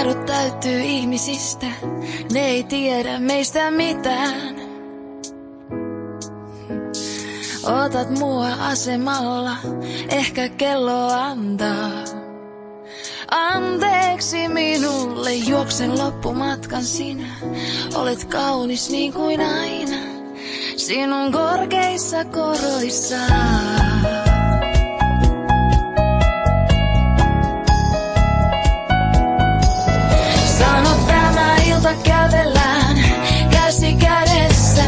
Kadut täyttyy ihmisistä, ne ei tiedä meistä mitään. Otat mua asemalla, ehkä kello antaa. Anteeksi minulle, juoksen loppumatkan sinä. Olet kaunis niin kuin aina, sinun korkeissa koroissaan. Sano tämä ilta kävellään käsi kädessä.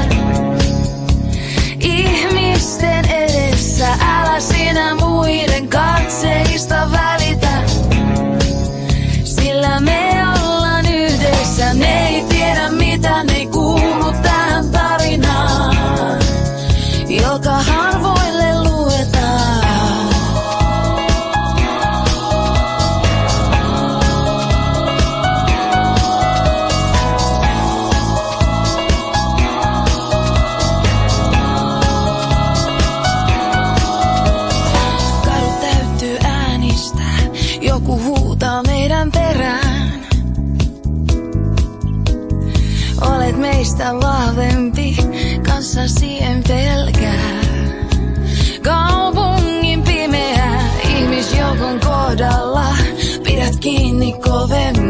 Ihmisten edessä, älä sinä muiden katseista välitä. Sillä me ollaan yhdessä, ne ei tiedä mitä, ne ei kuulu tähän tarinaan, joka harvoille luetaan. Kadut täyttyy äänistä, joku huutaa meidän perään. Olet meistä vahvempi, kanssasi en pelkää. Kaupungin pimeä ihmisjoukon kohdalla pidät kiinni kovemmin.